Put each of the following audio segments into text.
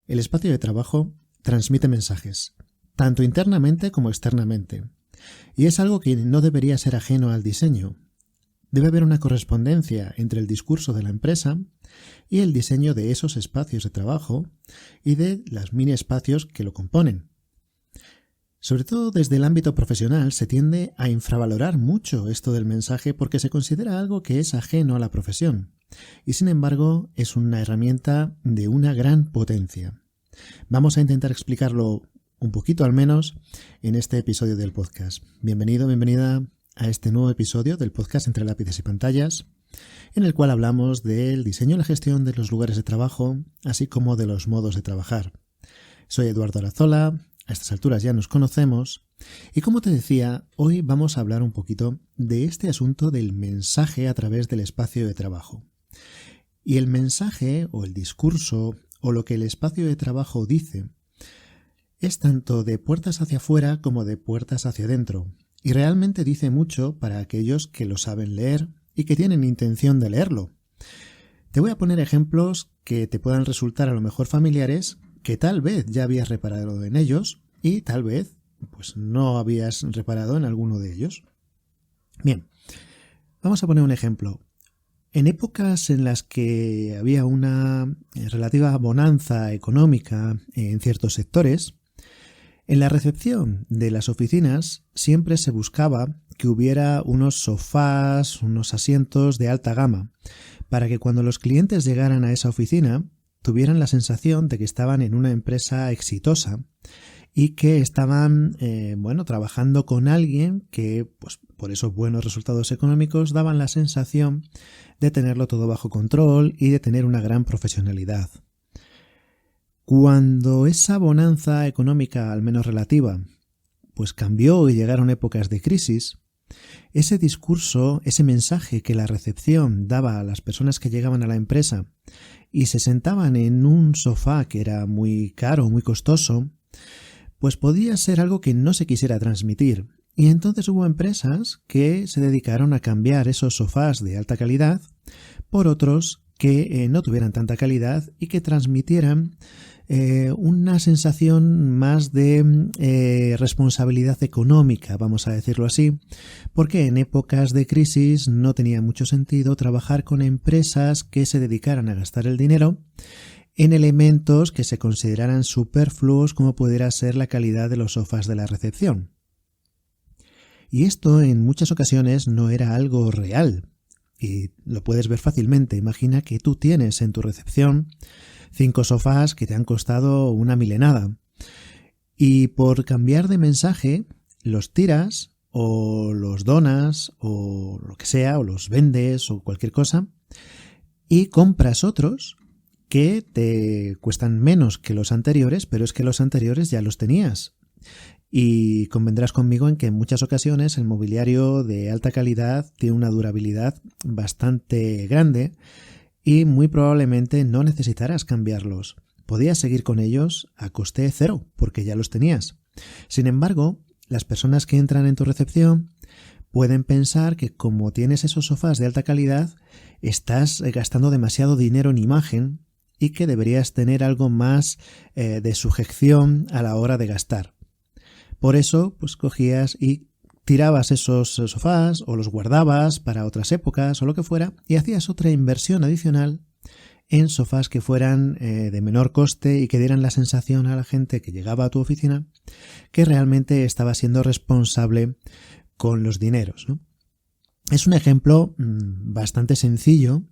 El espacio de trabajo transmite mensajes, tanto internamente como externamente, y es algo que no debería ser ajeno al diseño. Debe haber una correspondencia entre el discurso de la empresa y el diseño de esos espacios de trabajo y de los mini espacios que lo componen. Sobre todo desde el ámbito profesional se tiende a infravalorar mucho esto del mensaje porque se considera algo que es ajeno a la profesión y sin embargo es una herramienta de una gran potencia. Vamos a intentar explicarlo un poquito al menos en este episodio del podcast. Bienvenido, bienvenida a este nuevo episodio del podcast Entre Lápices y Pantallas, en el cual hablamos del diseño y la gestión de los lugares de trabajo, así como de los modos de trabajar. Soy Eduardo Arazola. A estas alturas ya nos conocemos y como te decía, hoy vamos a hablar un poquito de este asunto del mensaje a través del espacio de trabajo. Y el mensaje o el discurso o lo que el espacio de trabajo dice es tanto de puertas hacia afuera como de puertas hacia adentro y realmente dice mucho para aquellos que lo saben leer y que tienen intención de leerlo. Te voy a poner ejemplos que te puedan resultar a lo mejor familiares, que tal vez ya habías reparado en ellos y tal vez pues no habías reparado en alguno de ellos. Bien, vamos a poner un ejemplo. En épocas en las que había una relativa bonanza económica en ciertos sectores, en la recepción de las oficinas siempre se buscaba que hubiera unos sofás, unos asientos de alta gama, para que cuando los clientes llegaran a esa oficina tuvieran la sensación de que estaban en una empresa exitosa y que estaban trabajando con alguien que, pues, por esos buenos resultados económicos, daban la sensación de tenerlo todo bajo control y de tener una gran profesionalidad. Cuando esa bonanza económica, al menos relativa, pues cambió y llegaron épocas de crisis, ese discurso, ese mensaje que la recepción daba a las personas que llegaban a la empresa y se sentaban en un sofá que era muy caro, muy costoso, pues podía ser algo que no se quisiera transmitir. Y entonces hubo empresas que se dedicaron a cambiar esos sofás de alta calidad por otros que no tuvieran tanta calidad y que transmitieran una sensación más de responsabilidad económica, vamos a decirlo así, porque en épocas de crisis no tenía mucho sentido trabajar con empresas que se dedicaran a gastar el dinero en elementos que se consideraran superfluos como pudiera ser la calidad de los sofás de la recepción. Y esto en muchas ocasiones no era algo real y lo puedes ver fácilmente. Imagina que tú tienes en tu recepción 5 sofás que te han costado una milenada y por cambiar de mensaje los tiras o los donas o lo que sea o los vendes o cualquier cosa y compras otros que te cuestan menos que los anteriores, pero es que los anteriores ya los tenías. Y convendrás conmigo en que en muchas ocasiones el mobiliario de alta calidad tiene una durabilidad bastante grande y muy probablemente no necesitarás cambiarlos. Podías seguir con ellos a coste cero porque ya los tenías. Sin embargo, las personas que entran en tu recepción pueden pensar que como tienes esos sofás de alta calidad, estás gastando demasiado dinero en imagen y que deberías tener algo más de sujeción a la hora de gastar. Por eso, pues cogías y tirabas esos sofás o los guardabas para otras épocas o lo que fuera y hacías otra inversión adicional en sofás que fueran de menor coste y que dieran la sensación a la gente que llegaba a tu oficina que realmente estaba siendo responsable con los dineros, ¿no? Es un ejemplo bastante sencillo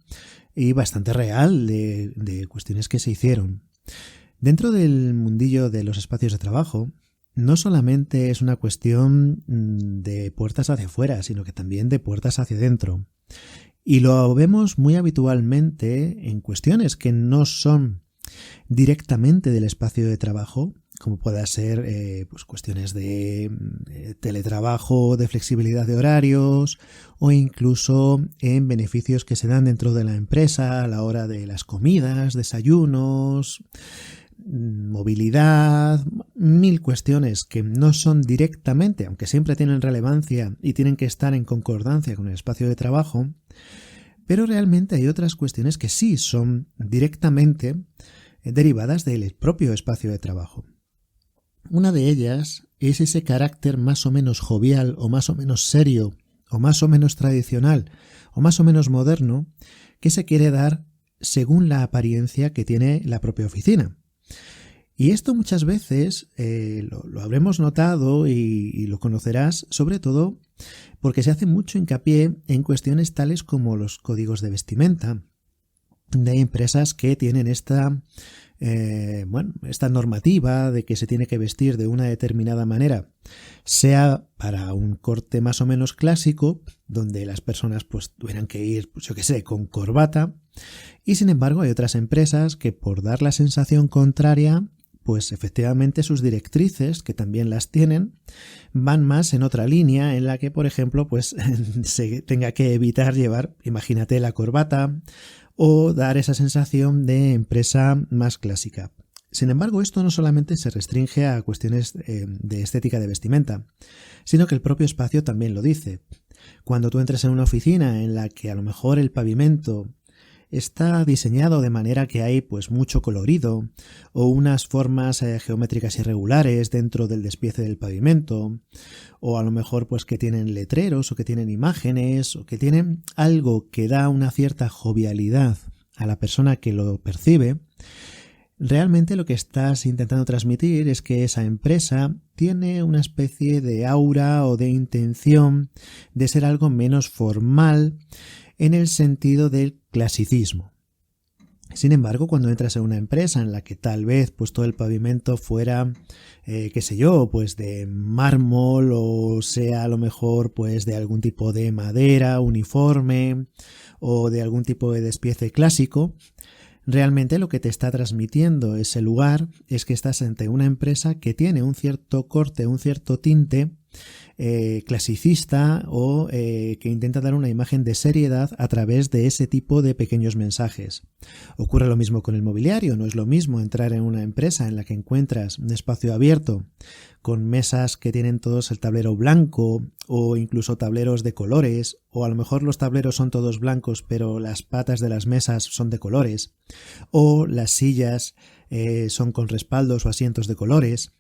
y bastante real de cuestiones que se hicieron. Dentro del mundillo de los espacios de trabajo, no solamente es una cuestión de puertas hacia afuera, sino que también de puertas hacia adentro. Y lo vemos muy habitualmente en cuestiones que no son directamente del espacio de trabajo, como pueda ser pues cuestiones de teletrabajo, de flexibilidad de horarios o incluso en beneficios que se dan dentro de la empresa a la hora de las comidas, desayunos, movilidad, mil cuestiones que no son directamente, aunque siempre tienen relevancia y tienen que estar en concordancia con el espacio de trabajo, pero realmente hay otras cuestiones que sí son directamente derivadas del propio espacio de trabajo. Una de ellas es ese carácter más o menos jovial o más o menos serio o más o menos tradicional o más o menos moderno que se quiere dar según la apariencia que tiene la propia oficina. Y esto muchas veces lo habremos notado y lo conocerás, sobre todo porque se hace mucho hincapié en cuestiones tales como los códigos de vestimenta de empresas que tienen esta normativa de que se tiene que vestir de una determinada manera, sea para un corte más o menos clásico, donde las personas pues tuvieran que ir, pues, yo qué sé, con corbata, y sin embargo hay otras empresas que por dar la sensación contraria, pues efectivamente sus directrices, que también las tienen, van más en otra línea en la que, por ejemplo, pues se tenga que evitar llevar, imagínate, la corbata o dar esa sensación de empresa más clásica. Sin embargo, esto no solamente se restringe a cuestiones de estética de vestimenta, sino que el propio espacio también lo dice. Cuando tú entres en una oficina en la que a lo mejor el pavimento está diseñado de manera que hay pues mucho colorido o unas formas geométricas irregulares dentro del despiece del pavimento, o a lo mejor pues que tienen letreros o que tienen imágenes o que tienen algo que da una cierta jovialidad a la persona que lo percibe, realmente lo que estás intentando transmitir es que esa empresa tiene una especie de aura o de intención de ser algo menos formal en el sentido del clasicismo. Sin embargo, cuando entras en una empresa en la que tal vez pues todo el pavimento fuera, pues de mármol, o sea a lo mejor pues de algún tipo de madera uniforme o de algún tipo de despiece clásico, realmente lo que te está transmitiendo ese lugar es que estás ante una empresa que tiene un cierto corte, un cierto tinte clasicista o que intenta dar una imagen de seriedad a través de ese tipo de pequeños mensajes. Ocurre lo mismo con el mobiliario. No es lo mismo entrar en una empresa en la que encuentras un espacio abierto con mesas que tienen todos el tablero blanco o incluso tableros de colores, o a lo mejor los tableros son todos blancos pero las patas de las mesas son de colores, o las sillas son con respaldos o asientos de colores,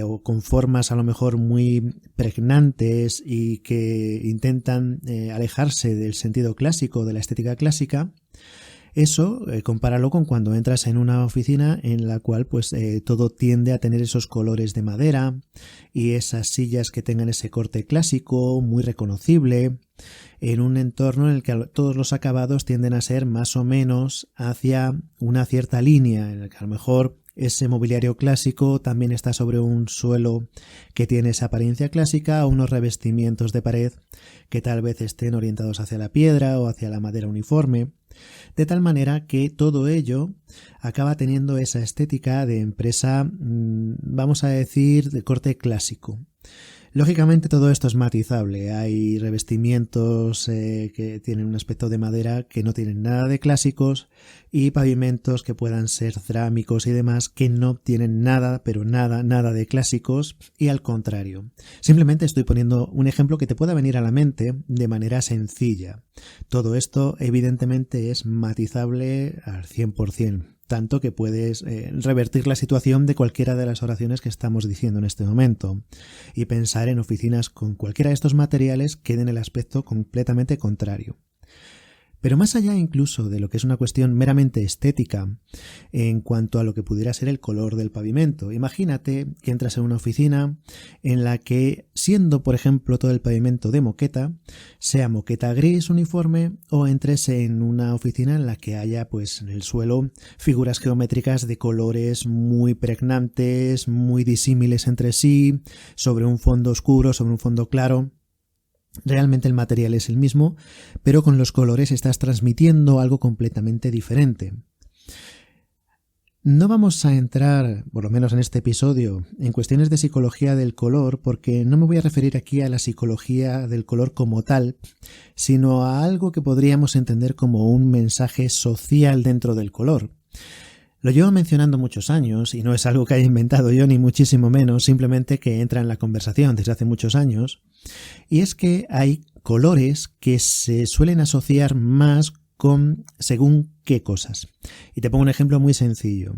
o con formas a lo mejor muy pregnantes y que intentan alejarse del sentido clásico, de la estética clásica. Eso, compáralo con cuando entras en una oficina en la cual pues todo tiende a tener esos colores de madera y esas sillas que tengan ese corte clásico, muy reconocible, en un entorno en el que todos los acabados tienden a ser más o menos hacia una cierta línea, en el que a lo mejor ese mobiliario clásico también está sobre un suelo que tiene esa apariencia clásica, o unos revestimientos de pared que tal vez estén orientados hacia la piedra o hacia la madera uniforme, de tal manera que todo ello acaba teniendo esa estética de empresa, vamos a decir, de corte clásico. Lógicamente todo esto es matizable. Hay revestimientos que tienen un aspecto de madera que no tienen nada de clásicos, y pavimentos que puedan ser cerámicos y demás que no tienen nada, pero nada de clásicos, y al contrario. Simplemente estoy poniendo un ejemplo que te pueda venir a la mente de manera sencilla. Todo esto evidentemente es matizable al 100%. Tanto que puedes revertir la situación de cualquiera de las oraciones que estamos diciendo en este momento y pensar en oficinas con cualquiera de estos materiales que den el aspecto completamente contrario. Pero más allá incluso de lo que es una cuestión meramente estética en cuanto a lo que pudiera ser el color del pavimento, imagínate que entras en una oficina en la que, siendo por ejemplo todo el pavimento de moqueta, sea moqueta gris uniforme, o entres en una oficina en la que haya pues en el suelo figuras geométricas de colores muy pregnantes, muy disímiles entre sí, sobre un fondo oscuro, sobre un fondo claro. Realmente el material es el mismo, pero con los colores estás transmitiendo algo completamente diferente. No vamos a entrar, por lo menos en este episodio, en cuestiones de psicología del color, porque no me voy a referir aquí a la psicología del color como tal, sino a algo que podríamos entender como un mensaje social dentro del color. Lo llevo mencionando muchos años, y no es algo que haya inventado yo ni muchísimo menos, simplemente que entra en la conversación desde hace muchos años, y es que hay colores que se suelen asociar más con según qué cosas. Y te pongo un ejemplo muy sencillo.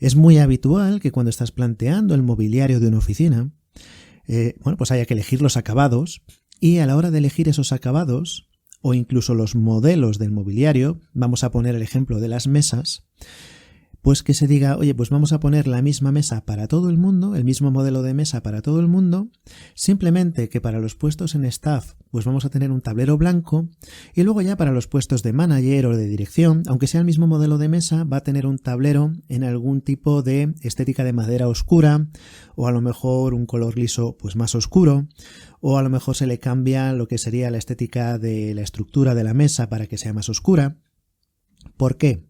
Es muy habitual que cuando estás planteando el mobiliario de una oficina, pues haya que elegir los acabados, y a la hora de elegir esos acabados, o incluso los modelos del mobiliario, vamos a poner el ejemplo de las mesas, pues que se diga, oye, pues vamos a poner la misma mesa para todo el mundo, el mismo modelo de mesa para todo el mundo, simplemente que para los puestos en staff, pues vamos a tener un tablero blanco, y luego ya para los puestos de manager o de dirección, aunque sea el mismo modelo de mesa, va a tener un tablero en algún tipo de estética de madera oscura, o a lo mejor un color liso pues más oscuro, o a lo mejor se le cambia lo que sería la estética de la estructura de la mesa para que sea más oscura. ¿Por qué?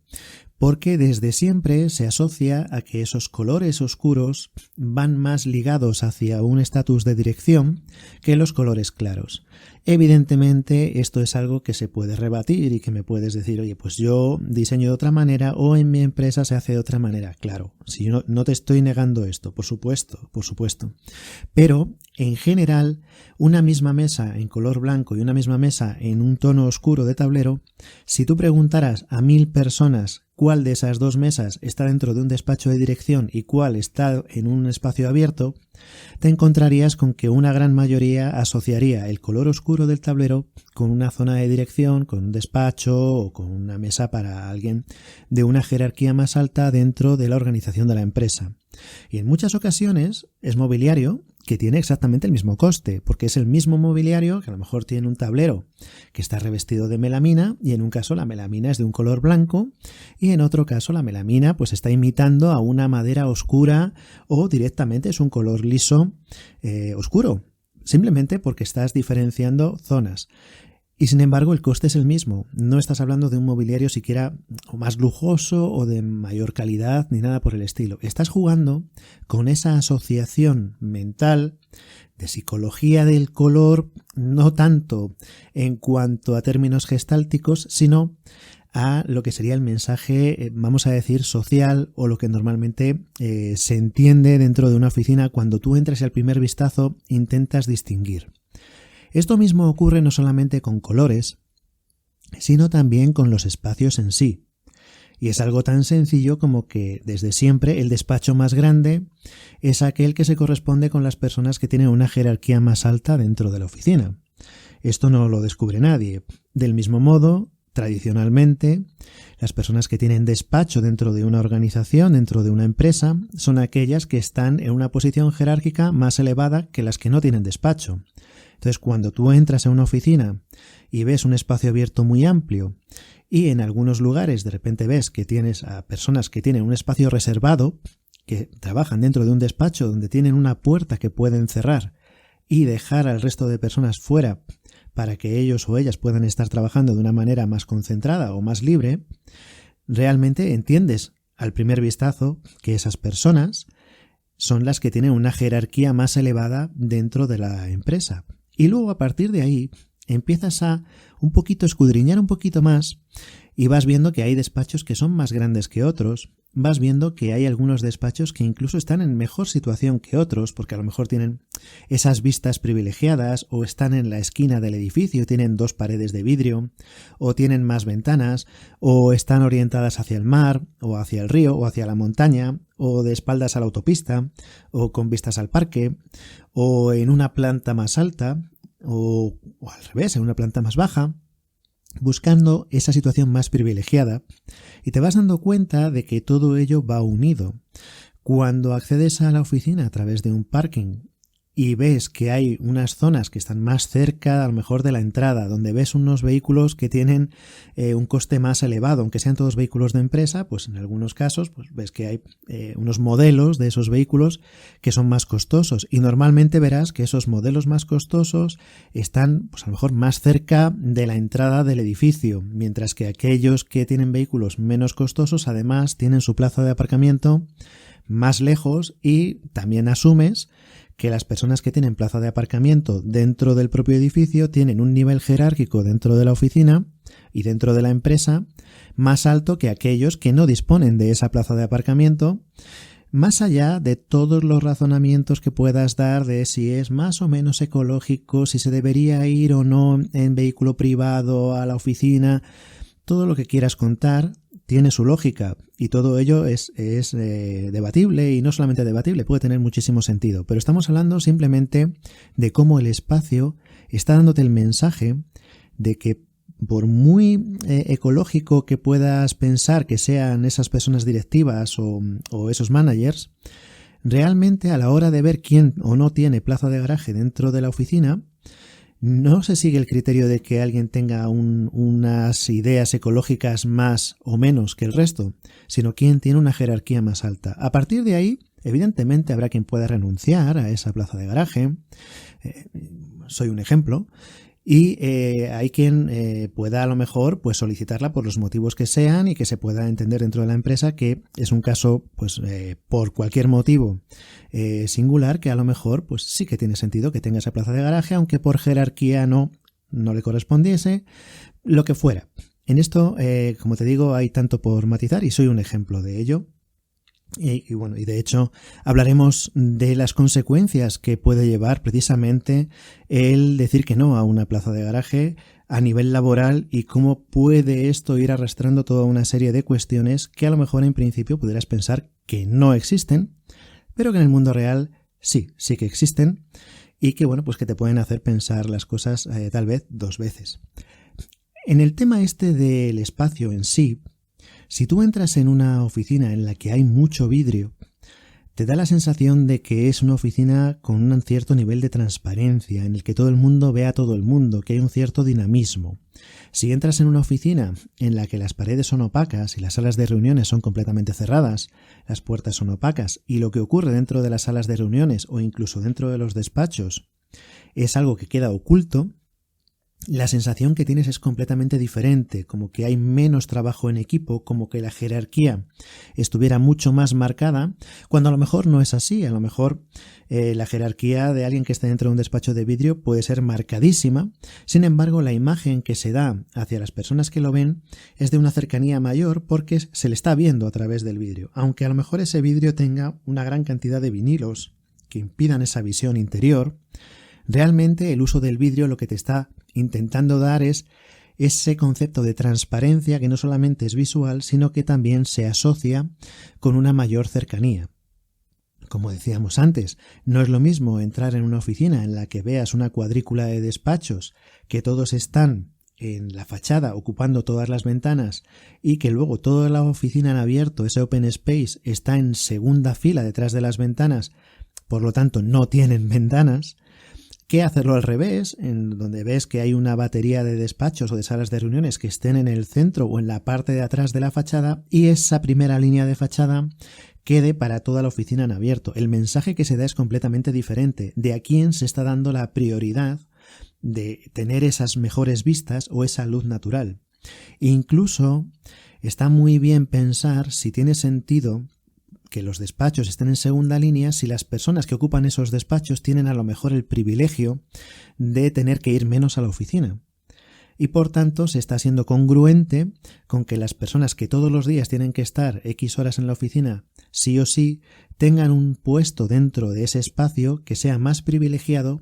Porque desde siempre se asocia a que esos colores oscuros van más ligados hacia un estatus de dirección que los colores claros. Evidentemente esto es algo que se puede rebatir y que me puedes decir, oye, pues yo diseño de otra manera o en mi empresa se hace de otra manera. Claro, si no te estoy negando esto, por supuesto. Pero en general, una misma mesa en color blanco y una misma mesa en un tono oscuro de tablero, si tú preguntaras a 1000 personas cuál de esas dos mesas está dentro de un despacho de dirección y cuál está en un espacio abierto, te encontrarías con que una gran mayoría asociaría el color oscuro del tablero con una zona de dirección, con un despacho o con una mesa para alguien de una jerarquía más alta dentro de la organización de la empresa. Y en muchas ocasiones es mobiliario que tiene exactamente el mismo coste, porque es el mismo mobiliario que a lo mejor tiene un tablero que está revestido de melamina, y en un caso la melamina es de un color blanco y en otro caso la melamina pues está imitando a una madera oscura o directamente es un color liso oscuro, simplemente porque estás diferenciando zonas. Y sin embargo el coste es el mismo, no estás hablando de un mobiliario siquiera o más lujoso o de mayor calidad ni nada por el estilo. Estás jugando con esa asociación mental de psicología del color, no tanto en cuanto a términos gestálticos, sino a lo que sería el mensaje, vamos a decir, social, o lo que normalmente se entiende dentro de una oficina cuando tú entras y al primer vistazo intentas distinguir. Esto mismo ocurre no solamente con colores, sino también con los espacios en sí. Y es algo tan sencillo como que desde siempre el despacho más grande es aquel que se corresponde con las personas que tienen una jerarquía más alta dentro de la oficina. Esto no lo descubre nadie. Del mismo modo, tradicionalmente, las personas que tienen despacho dentro de una organización, dentro de una empresa, son aquellas que están en una posición jerárquica más elevada que las que no tienen despacho. Entonces, cuando tú entras a una oficina y ves un espacio abierto muy amplio y en algunos lugares de repente ves que tienes a personas que tienen un espacio reservado, que trabajan dentro de un despacho donde tienen una puerta que pueden cerrar y dejar al resto de personas fuera para que ellos o ellas puedan estar trabajando de una manera más concentrada o más libre, realmente entiendes al primer vistazo que esas personas son las que tienen una jerarquía más elevada dentro de la empresa. Y luego a partir de ahí empiezas a un poquito escudriñar un poquito más y vas viendo que hay despachos que son más grandes que otros, vas viendo que hay algunos despachos que incluso están en mejor situación que otros porque a lo mejor tienen esas vistas privilegiadas o están en la esquina del edificio, tienen 2 paredes de vidrio o tienen más ventanas o están orientadas hacia el mar o hacia el río o hacia la montaña o de espaldas a la autopista o con vistas al parque o en una planta más alta o al revés, en una planta más baja, buscando esa situación más privilegiada, y te vas dando cuenta de que todo ello va unido. Cuando accedes a la oficina a través de un parking y ves que hay unas zonas que están más cerca a lo mejor de la entrada, donde ves unos vehículos que tienen un coste más elevado, aunque sean todos vehículos de empresa, pues en algunos casos pues ves que hay unos modelos de esos vehículos que son más costosos, y normalmente verás que esos modelos más costosos están pues a lo mejor más cerca de la entrada del edificio, mientras que aquellos que tienen vehículos menos costosos además tienen su plaza de aparcamiento más lejos, y también asumes que las personas que tienen plaza de aparcamiento dentro del propio edificio tienen un nivel jerárquico dentro de la oficina y dentro de la empresa más alto que aquellos que no disponen de esa plaza de aparcamiento, más allá de todos los razonamientos que puedas dar de si es más o menos ecológico, si se debería ir o no en vehículo privado a la oficina. Todo lo que quieras contar tiene su lógica y todo ello es debatible, y no solamente debatible, puede tener muchísimo sentido, pero estamos hablando simplemente de cómo el espacio está dándote el mensaje de que por muy ecológico que puedas pensar que sean esas personas directivas o esos managers, realmente a la hora de ver quién o no tiene plaza de garaje dentro de la oficina, no se sigue el criterio de que alguien tenga unas ideas ecológicas más o menos que el resto, sino quien tiene una jerarquía más alta. A partir de ahí, evidentemente habrá quien pueda renunciar a esa plaza de garaje, soy un ejemplo, y hay quien pueda a lo mejor pues solicitarla por los motivos que sean y que se pueda entender dentro de la empresa que es un caso pues por cualquier motivo singular, que a lo mejor pues sí que tiene sentido que tenga esa plaza de garaje, aunque por jerarquía no le correspondiese, lo que fuera. En esto, como te digo, hay tanto por matizar y soy un ejemplo de ello. Y bueno, y de hecho hablaremos de las consecuencias que puede llevar precisamente el decir que no a una plaza de garaje a nivel laboral y cómo puede esto ir arrastrando toda una serie de cuestiones que a lo mejor en principio pudieras pensar que no existen, pero que en el mundo real sí que existen, y que bueno, pues que te pueden hacer pensar las cosas tal vez dos veces. En el tema este del espacio en sí, si tú entras en una oficina en la que hay mucho vidrio, te da la sensación de que es una oficina con un cierto nivel de transparencia, en el que todo el mundo ve a todo el mundo, que hay un cierto dinamismo. Si entras en una oficina en la que las paredes son opacas y las salas de reuniones son completamente cerradas, las puertas son opacas y lo que ocurre dentro de las salas de reuniones o incluso dentro de los despachos es algo que queda oculto, la sensación que tienes es completamente diferente, como que hay menos trabajo en equipo, como que la jerarquía estuviera mucho más marcada, cuando a lo mejor no es así. A lo mejor la jerarquía de alguien que está dentro de un despacho de vidrio puede ser marcadísima. Sin embargo, la imagen que se da hacia las personas que lo ven es de una cercanía mayor porque se le está viendo a través del vidrio, aunque a lo mejor ese vidrio tenga una gran cantidad de vinilos que impidan esa visión interior. Realmente el uso del vidrio lo que te está intentando dar es ese concepto de transparencia que no solamente es visual, sino que también se asocia con una mayor cercanía. Como decíamos antes, no es lo mismo entrar en una oficina en la que veas una cuadrícula de despachos, que todos están en la fachada ocupando todas las ventanas y que luego toda la oficina en abierto, ese open space, está en segunda fila detrás de las ventanas, por lo tanto no tienen ventanas, que hacerlo al revés, en donde ves que hay una batería de despachos o de salas de reuniones que estén en el centro o en la parte de atrás de la fachada y esa primera línea de fachada quede para toda la oficina en abierto. El mensaje que se da es completamente diferente. De a quién se está dando la prioridad de tener esas mejores vistas o esa luz natural. Incluso está muy bien pensar si tiene sentido que los despachos estén en segunda línea si las personas que ocupan esos despachos tienen a lo mejor el privilegio de tener que ir menos a la oficina. Y por tanto se está siendo congruente con que las personas que todos los días tienen que estar X horas en la oficina, sí o sí, tengan un puesto dentro de ese espacio que sea más privilegiado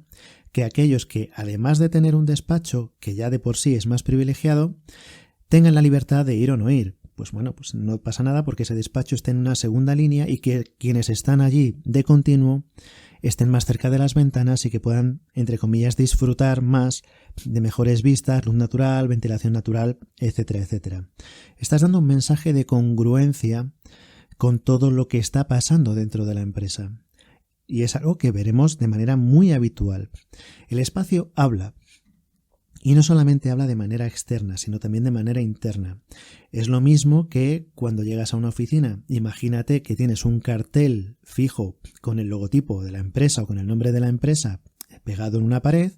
que aquellos que, además de tener un despacho que ya de por sí es más privilegiado, tengan la libertad de ir o no ir. Pues bueno, pues no pasa nada porque ese despacho esté en una segunda línea y que quienes están allí de continuo estén más cerca de las ventanas y que puedan, entre comillas, disfrutar más de mejores vistas, luz natural, ventilación natural, etcétera, etcétera. Estás dando un mensaje de congruencia con todo lo que está pasando dentro de la empresa. Y es algo que veremos de manera muy habitual. El espacio habla. Y no solamente habla de manera externa, sino también de manera interna. Es lo mismo que cuando llegas a una oficina. Imagínate que tienes un cartel fijo con el logotipo de la empresa o con el nombre de la empresa pegado en una pared,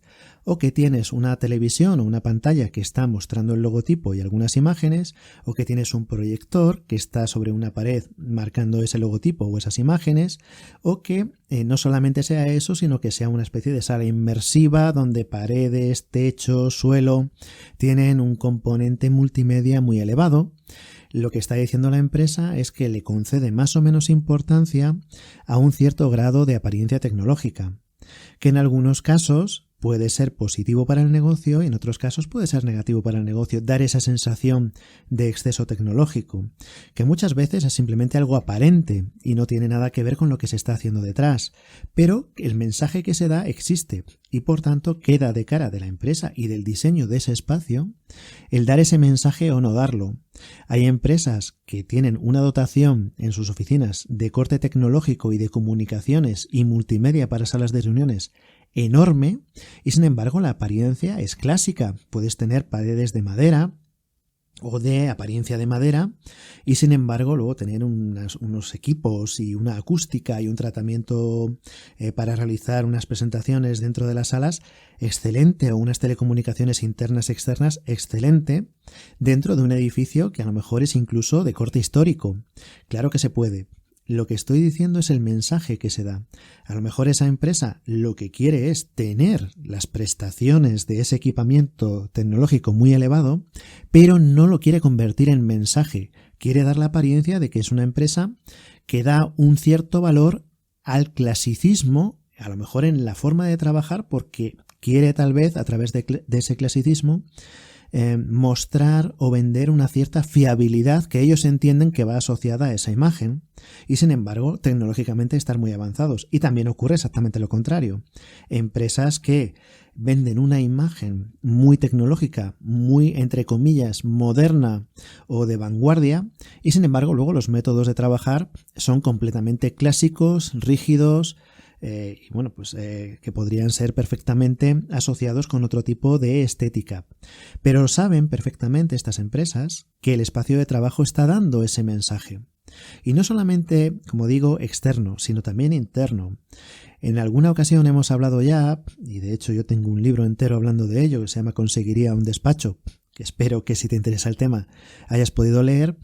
o que tienes una televisión o una pantalla que está mostrando el logotipo y algunas imágenes, o que tienes un proyector que está sobre una pared marcando ese logotipo o esas imágenes, o que no solamente sea eso, sino que sea una especie de sala inmersiva donde paredes, techo, suelo tienen un componente multimedia muy elevado. Lo que está diciendo la empresa es que le concede más o menos importancia a un cierto grado de apariencia tecnológica, que en algunos casos puede ser positivo para el negocio y en otros casos puede ser negativo para el negocio, dar esa sensación de exceso tecnológico, que muchas veces es simplemente algo aparente y no tiene nada que ver con lo que se está haciendo detrás, pero el mensaje que se da existe y por tanto queda de cara de la empresa y del diseño de ese espacio el dar ese mensaje o no darlo. Hay empresas que tienen una dotación en sus oficinas de corte tecnológico y de comunicaciones y multimedia para salas de reuniones enorme y sin embargo la apariencia es clásica. Puedes tener paredes de madera o de apariencia de madera y sin embargo luego tener unos equipos y una acústica y un tratamiento para realizar unas presentaciones dentro de las salas excelente, o unas telecomunicaciones internas y externas excelente dentro de un edificio que a lo mejor es incluso de corte histórico. Claro que se puede. Lo que estoy diciendo es el mensaje que se da. A lo mejor esa empresa lo que quiere es tener las prestaciones de ese equipamiento tecnológico muy elevado, pero no lo quiere convertir en mensaje. Quiere dar la apariencia de que es una empresa que da un cierto valor al clasicismo, a lo mejor en la forma de trabajar, porque quiere tal vez a través de ese clasicismo mostrar o vender una cierta fiabilidad que ellos entienden que va asociada a esa imagen y sin embargo tecnológicamente estar muy avanzados. Y también ocurre exactamente lo contrario. Empresas que venden una imagen muy tecnológica, muy entre comillas moderna o de vanguardia y sin embargo luego los métodos de trabajar son completamente clásicos, rígidos, y bueno, pues que podrían ser perfectamente asociados con otro tipo de estética. Pero saben perfectamente estas empresas que el espacio de trabajo está dando ese mensaje. Y no solamente, como digo, externo, sino también interno. En alguna ocasión hemos hablado ya, y de hecho yo tengo un libro entero hablando de ello, que se llama Conseguiría un despacho, que espero que si te interesa el tema hayas podido leer,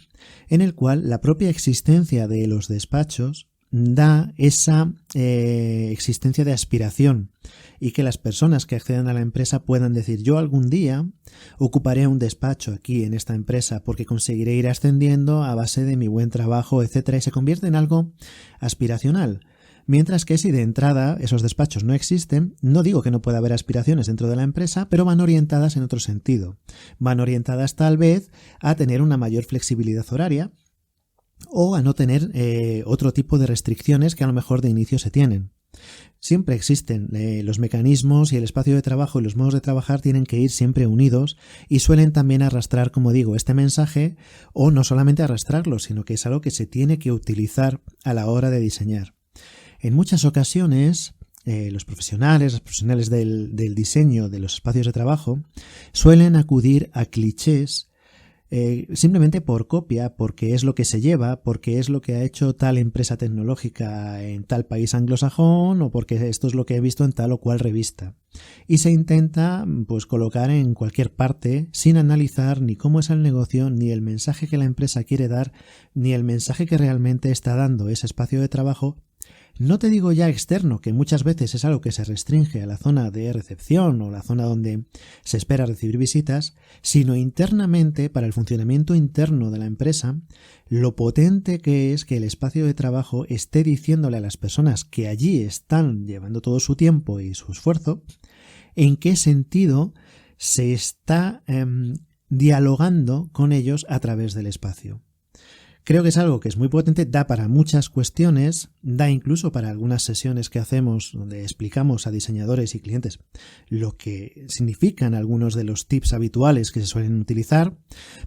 en el cual la propia existencia de los despachos da esa existencia de aspiración y que las personas que accedan a la empresa puedan decir yo algún día ocuparé un despacho aquí en esta empresa porque conseguiré ir ascendiendo a base de mi buen trabajo, etcétera, y se convierte en algo aspiracional. Mientras que si de entrada esos despachos no existen, no digo que no pueda haber aspiraciones dentro de la empresa, pero van orientadas en otro sentido. Van orientadas tal vez a tener una mayor flexibilidad horaria, o a no tener otro tipo de restricciones que a lo mejor de inicio se tienen. Siempre existen los mecanismos y el espacio de trabajo y los modos de trabajar tienen que ir siempre unidos y suelen también arrastrar, como digo, este mensaje o no solamente arrastrarlo, sino que es algo que se tiene que utilizar a la hora de diseñar. En muchas ocasiones los profesionales del diseño de los espacios de trabajo suelen acudir a clichés simplemente por copia, porque es lo que se lleva, porque es lo que ha hecho tal empresa tecnológica en tal país anglosajón o porque esto es lo que he visto en tal o cual revista. Y se intenta pues colocar en cualquier parte sin analizar ni cómo es el negocio, ni el mensaje que la empresa quiere dar, ni el mensaje que realmente está dando ese espacio de trabajo. No te digo ya externo, que muchas veces es algo que se restringe a la zona de recepción o la zona donde se espera recibir visitas, sino internamente, para el funcionamiento interno de la empresa, lo potente que es que el espacio de trabajo esté diciéndole a las personas que allí están llevando todo su tiempo y su esfuerzo, en qué sentido se está dialogando con ellos a través del espacio. Creo que es algo que es muy potente, da para muchas cuestiones, da incluso para algunas sesiones que hacemos donde explicamos a diseñadores y clientes lo que significan algunos de los tips habituales que se suelen utilizar,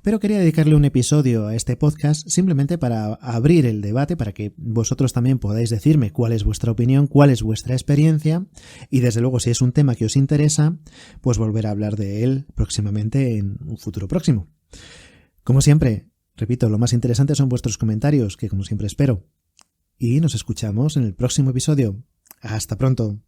pero quería dedicarle un episodio a este podcast simplemente para abrir el debate, para que vosotros también podáis decirme cuál es vuestra opinión, cuál es vuestra experiencia y desde luego si es un tema que os interesa, pues volver a hablar de él próximamente en un futuro próximo. Como siempre, repito, lo más interesante son vuestros comentarios, que como siempre espero. Y nos escuchamos en el próximo episodio. ¡Hasta pronto!